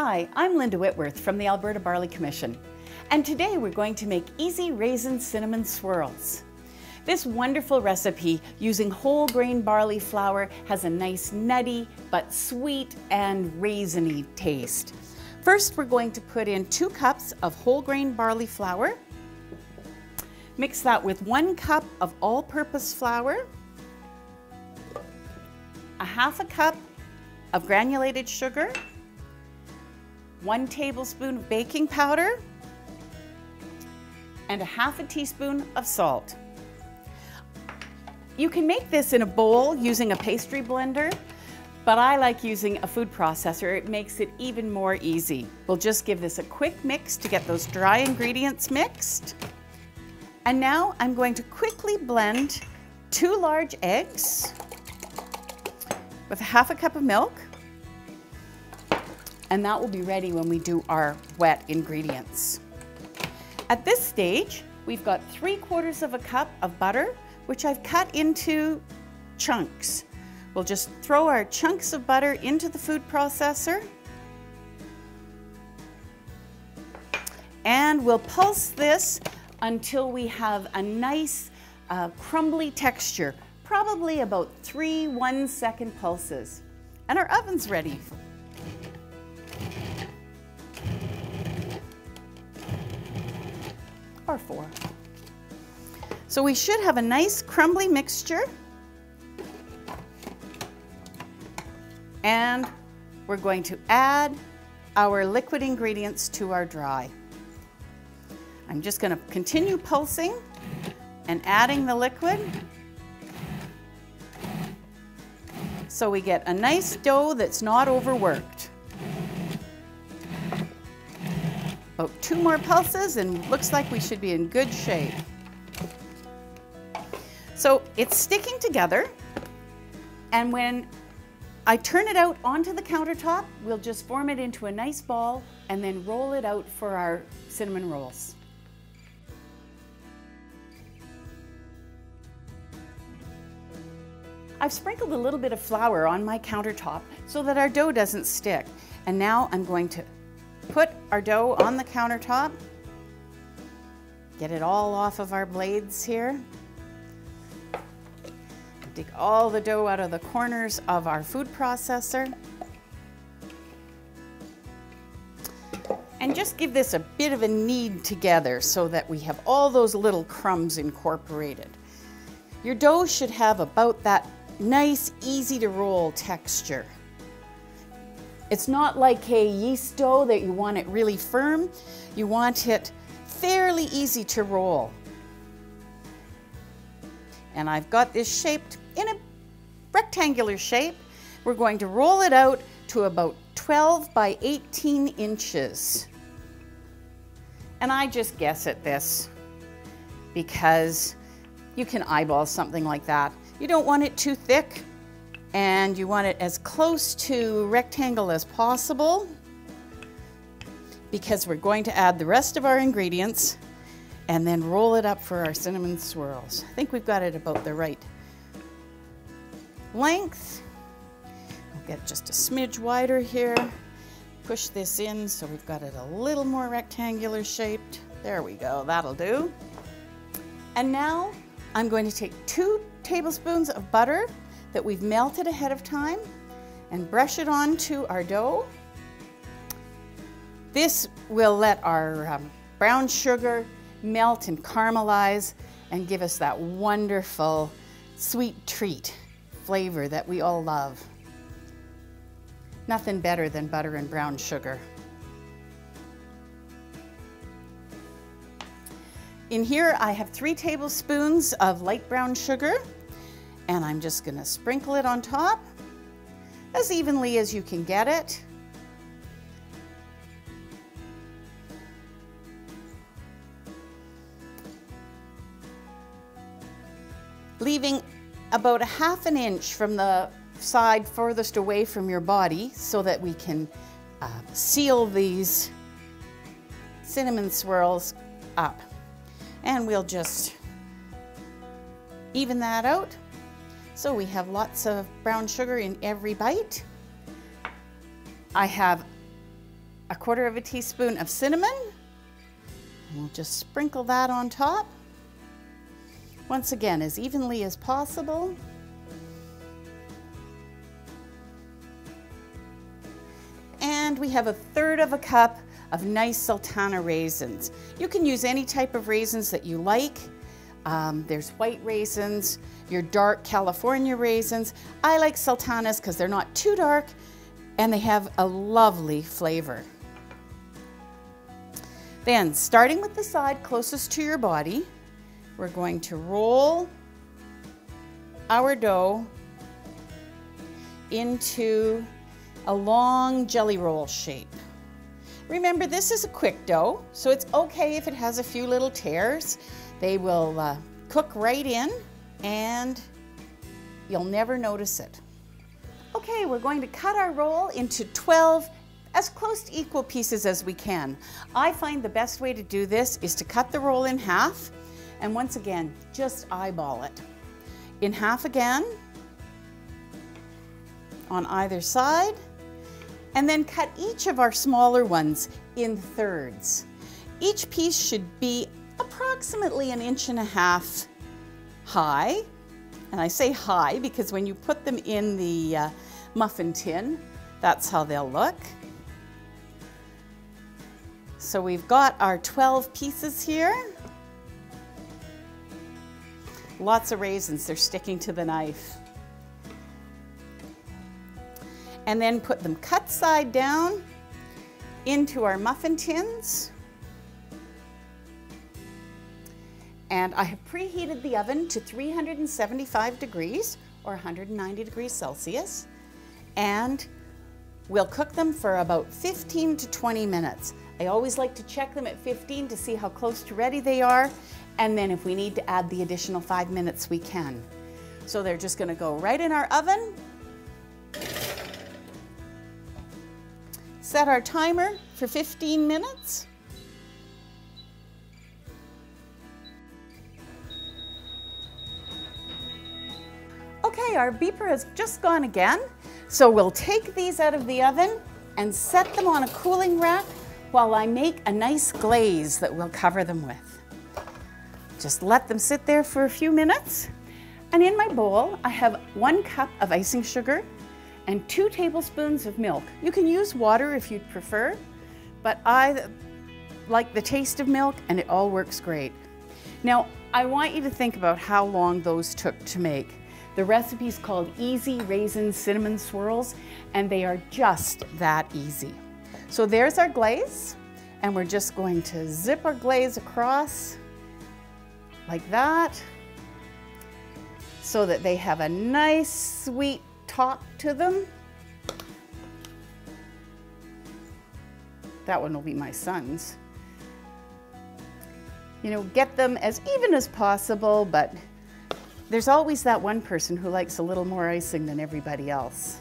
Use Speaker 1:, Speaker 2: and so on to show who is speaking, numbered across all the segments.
Speaker 1: Hi, I'm Linda Whitworth from the Alberta Barley Commission, and today we're going to make easy raisin cinnamon swirls. This wonderful recipe using whole grain barley flour has a nice nutty but sweet and raisiny taste. First, we're going to put in 2 cups of whole grain barley flour. Mix that with 1 cup of all-purpose flour, a 1/2 cup of granulated sugar, 1 tablespoon of baking powder, and a 1/2 teaspoon of salt. You can make this in a bowl using a pastry blender, but I like using a food processor. It makes it even more easy. We'll just give this a quick mix to get those dry ingredients mixed. And now I'm going to quickly blend 2 large eggs with a 1/2 cup of milk. And that will be ready when we do our wet ingredients. At this stage, we've got 3/4 of a cup of butter, which I've cut into chunks. We'll just throw our chunks of butter into the food processor. And we'll pulse this until we have a nice crumbly texture, probably about 3 1-second pulses. And our oven's ready. Or 4. So we should have a nice crumbly mixture. And we're going to add our liquid ingredients to our dry. I'm just going to continue pulsing and adding the liquid so we get a nice dough that's not overworked. About 2 more pulses and looks like we should be in good shape. So it's sticking together, and when I turn it out onto the countertop, we'll just form it into a nice ball and then roll it out for our cinnamon rolls. I've sprinkled a little bit of flour on my countertop so that our dough doesn't stick. And now I'm going to put our dough on the countertop, get it all off of our blades here, dig all the dough out of the corners of our food processor, and just give this a bit of a knead together so that we have all those little crumbs incorporated. Your dough should have about that nice, easy to roll texture. It's not like a yeast dough that you want it really firm. You want it fairly easy to roll. And I've got this shaped in a rectangular shape. We're going to roll it out to about 12 by 18 inches. And I just guess at this because you can eyeball something like that. You don't want it too thick, and you want it as close to rectangle as possible because we're going to add the rest of our ingredients and then roll it up for our cinnamon swirls. I think we've got it about the right length. I'll get just a smidge wider here. Push this in so we've got it a little more rectangular shaped. There we go, that'll do. And now I'm going to take 2 tablespoons of butter that we've melted ahead of time and brush it onto our dough. This will let our brown sugar melt and caramelize and give us that wonderful sweet treat flavor that we all love. Nothing better than butter and brown sugar. In here I have 3 tablespoons of light brown sugar, and I'm just going to sprinkle it on top as evenly as you can get it. Leaving about a 1/2 inch from the side furthest away from your body so that we can seal these cinnamon swirls up. And we'll just even that out so we have lots of brown sugar in every bite. I have a 1/4 teaspoon of cinnamon. And we'll just sprinkle that on top. Once again, as evenly as possible. And we have 1/3 cup of nice sultana raisins. You can use any type of raisins that you like. There's white raisins, your dark California raisins. I like sultanas because they're not too dark and they have a lovely flavor. Then, starting with the side closest to your body, we're going to roll our dough into a long jelly roll shape. Remember, this is a quick dough, so it's okay if it has a few little tears. They will cook right in and you'll never notice it. Okay, we're going to cut our roll into 12 as close to equal pieces as we can. I find the best way to do this is to cut the roll in half, and once again, just eyeball it. In half again, on either side, and then cut each of our smaller ones in thirds. Each piece should be approximately 1.5 inches high, and I say high because when you put them in the muffin tin, that's how they'll look. So we've got our 12 pieces here. Lots of raisins, they're sticking to the knife. And then put them cut side down into our muffin tins. And I have preheated the oven to 375 degrees or 190 degrees Celsius. And we'll cook them for about 15 to 20 minutes. I always like to check them at 15 to see how close to ready they are. And then if we need to add the additional 5 minutes, we can. So they're just gonna go right in our oven. Set our timer for 15 minutes. Okay, our beeper has just gone again. So we'll take these out of the oven and set them on a cooling rack while I make a nice glaze that we'll cover them with. Just let them sit there for a few minutes. And in my bowl, I have 1 cup of icing sugar and 2 tablespoons of milk. You can use water if you'd prefer, but I like the taste of milk and it all works great. Now, I want you to think about how long those took to make. The recipe is called Easy Raisin Cinnamon Swirls, and they are just that easy. So there's our glaze, and we're just going to zip our glaze across like that so that they have a nice sweet top to them. That one will be my son's. You know, get them as even as possible, but there's always that one person who likes a little more icing than everybody else.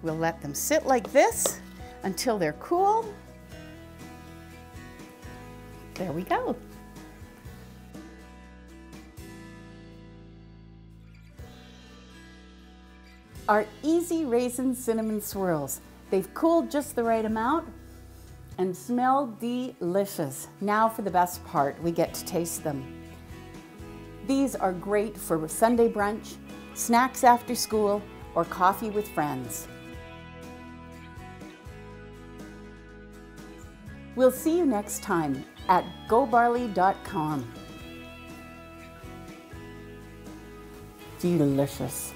Speaker 1: We'll let them sit like this until they're cool. There we go. Our Easy Raisin Cinnamon Swirls. They've cooled just the right amount and smell delicious. Now for the best part, we get to taste them. These are great for Sunday brunch, snacks after school, or coffee with friends. We'll see you next time at gobarley.com. Delicious.